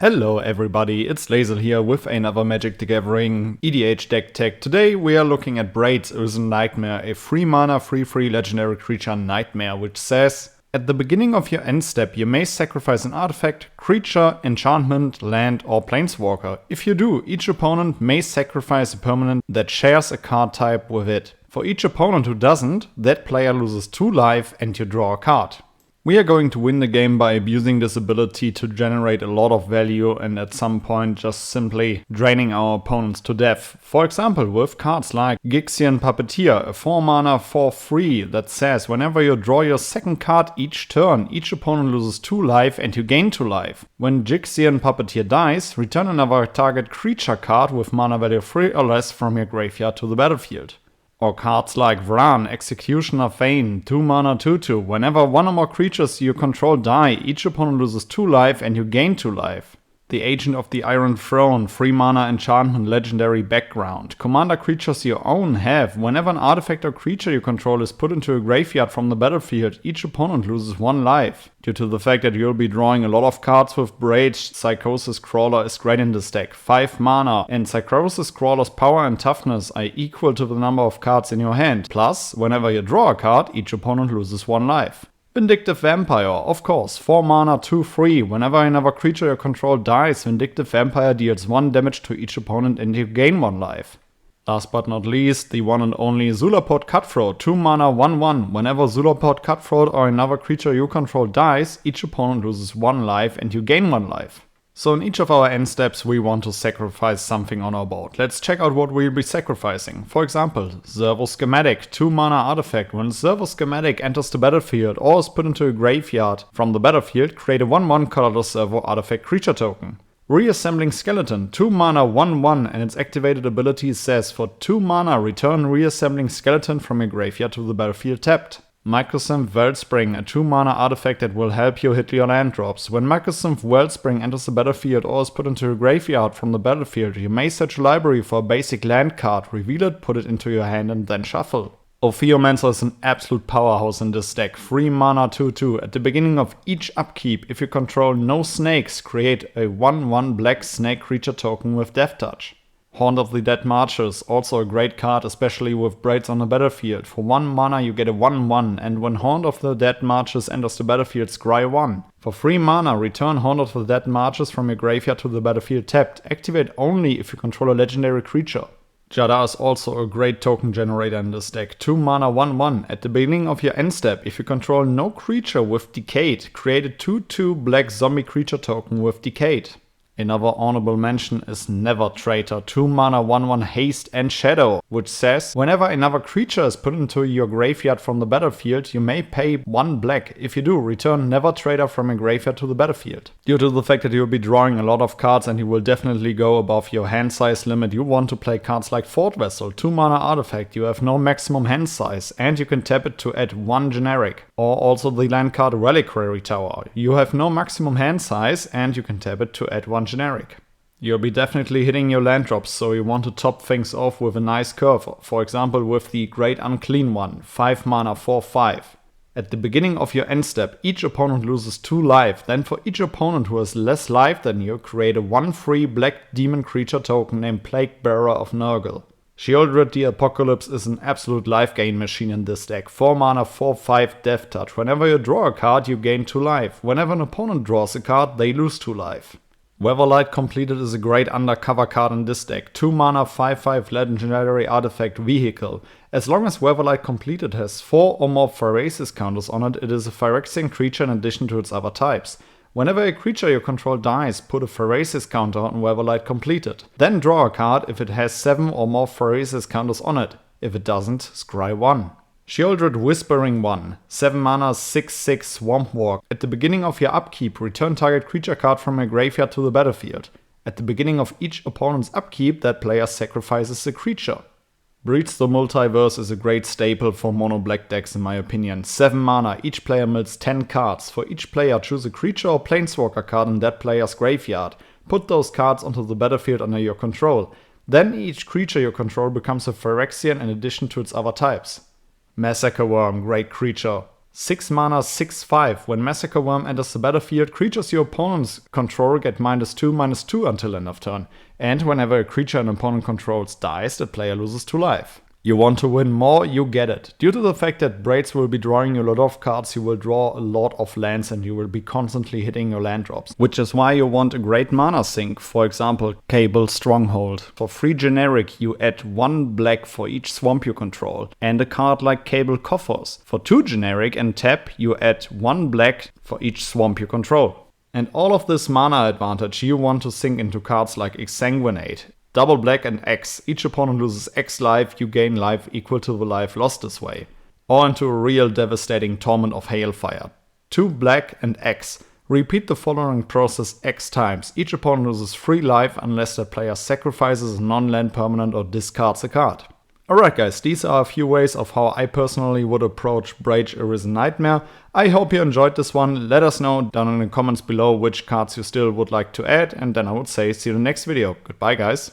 Hello everybody, it's Lazel here with another Magic the Gathering EDH deck tech. Today we are looking at Braids, Arisen Nightmare, a 3 mana 3/3 legendary creature nightmare, which says, at the beginning of your end step you may sacrifice an artifact, creature, enchantment, land or planeswalker. If you do, each opponent may sacrifice a permanent that shares a card type with it. For each opponent who doesn't, that player loses 2 life and you draw a card. We are going to win the game by abusing this ability to generate a lot of value and at some point just simply draining our opponents to death. For example, with cards like Phyrexian Puppeteer, a 4 mana 4/3 that says whenever you draw your second card each turn, each opponent loses 2 life and you gain 2 life. When Phyrexian Puppeteer dies, return another target creature card with mana value 3 or less from your graveyard to the battlefield. Or cards like Vran, Executioner Fane, 2 mana 2/2. Whenever one or more creatures you control die, each opponent loses 2 life and you gain 2 life. The Agent of the Iron Throne, 3 mana enchantment legendary background. Commander creatures you own have, whenever an artifact or creature you control is put into a graveyard from the battlefield, each opponent loses 1 life. Due to the fact that you'll be drawing a lot of cards with Braids, Psychosis Crawler is great in this deck. 5 mana, and Psychosis Crawler's power and toughness are equal to the number of cards in your hand. Plus, whenever you draw a card, each opponent loses 1 life. Vindictive Vampire, of course, 4 mana 2/3. Whenever another creature you control dies, Vindictive Vampire deals 1 damage to each opponent and you gain 1 life. Last but not least, the one and only Zulaport Cutthroat, 2 mana 1/1. Whenever Zulaport Cutthroat or another creature you control dies, each opponent loses 1 life and you gain 1 life. So in each of our end steps we want to sacrifice something on our board. Let's check out what we'll be sacrificing. For example, Servo Schematic, 2 mana artifact. When Servo Schematic enters the battlefield or is put into a graveyard from the battlefield, create a 1/1 colorless Servo artifact creature token. Reassembling Skeleton, 2 mana 1/1, and its activated ability says for 2 mana return Reassembling Skeleton from your graveyard to the battlefield tapped. Microsynth Wellspring, a 2 mana artifact that will help you hit your land drops. When Microsynth Wellspring enters the battlefield or is put into a graveyard from the battlefield, you may search a library for a basic land card, reveal it, put it into your hand and then shuffle. Ophiomancer is an absolute powerhouse in this deck. 3 mana 2/2. At the beginning of each upkeep, if you control no snakes, create a 1/1 black snake creature token with Death Touch. Haunt of the Dead Marches, also a great card, especially with Braids on the battlefield. For 1 mana you get a 1/1, and when Haunt of the Dead Marches enters the battlefield, scry 1. For 3 mana, return Haunt of the Dead Marches from your graveyard to the battlefield tapped. Activate only if you control a legendary creature. Jada is also a great token generator in this deck. 2 mana 1/1. At the beginning of your end step, if you control no creature with Decayed, create a 2/2 black zombie creature token with Decayed. Another honorable mention is Never Traitor, 2 mana 1/1 haste and shadow, which says whenever another creature is put into your graveyard from the battlefield, you may pay 1 black. If you do, return Never Traitor from your graveyard to the battlefield. Due to the fact that you'll be drawing a lot of cards and you will definitely go above your hand size limit, you want to play cards like Fort Vessel, 2 mana artifact. You have no maximum hand size and you can tap it to add 1 generic. Or also the land card Reliquary Tower. You have no maximum hand size and you can tap it to add 1 generic. You'll be definitely hitting your land drops, so you want to top things off with a nice curve, for example with the Great Unclean One, 5 mana 4/5. At the beginning of your end step, each opponent loses 2 life, then for each opponent who has less life than you, create a 1/3 black demon creature token named Plague Bearer of Nurgle. Sheoldred the Apocalypse is an absolute life gain machine in this deck. 4 mana 4/5 Death Touch. Whenever you draw a card, you gain 2 life. Whenever an opponent draws a card, they lose 2 life. Weatherlight Completed is a great undercover card in this deck. 2 mana 5/5 legendary artifact vehicle. As long as Weatherlight Completed has 4 or more Phyrexia counters on it, it is a Phyrexian creature in addition to its other types. Whenever a creature you control dies, put a Phyrexia counter on Weatherlight Completed. Then draw a card if it has 7 or more Phyrexia counters on it. If it doesn't, scry 1. Sheoldred Whispering One, 7 mana 6/6 Swamp Walk. At the beginning of your upkeep, return target creature card from your graveyard to the battlefield. At the beginning of each opponent's upkeep, that player sacrifices a creature. Breeds the Multiverse is a great staple for mono black decks in my opinion. 7 mana, each player mills 10 cards. For each player, choose a creature or planeswalker card in that player's graveyard. Put those cards onto the battlefield under your control. Then each creature you control becomes a Phyrexian in addition to its other types. Massacre Worm, great creature. 6 mana 6/5. When Massacre Worm enters the battlefield, creatures your opponents control get -2/-2 until end of turn. And whenever a creature an opponent controls dies, the player loses 2 life. You want to win more, you get it. Due to the fact that Braids will be drawing you a lot of cards, you will draw a lot of lands and you will be constantly hitting your land drops. Which is why you want a great mana sink, for example Cable Stronghold. For 3 generic you add 1 black for each swamp you control, and a card like Cable Coffers. For 2 generic and tap you add 1 black for each swamp you control. And all of this mana advantage you want to sink into cards like Exsanguinate. Double black and X. Each opponent loses X life, you gain life equal to the life lost this way. Or into a real devastating Torment of Hailfire. 2 black and X. Repeat the following process X times. Each opponent loses 3 life unless the player sacrifices a non-land permanent or discards a card. Alright guys, these are a few ways of how I personally would approach Braids Arisen Nightmare. I hope you enjoyed this one. Let us know down in the comments below which cards you still would like to add, and then I would say see you in the next video. Goodbye guys.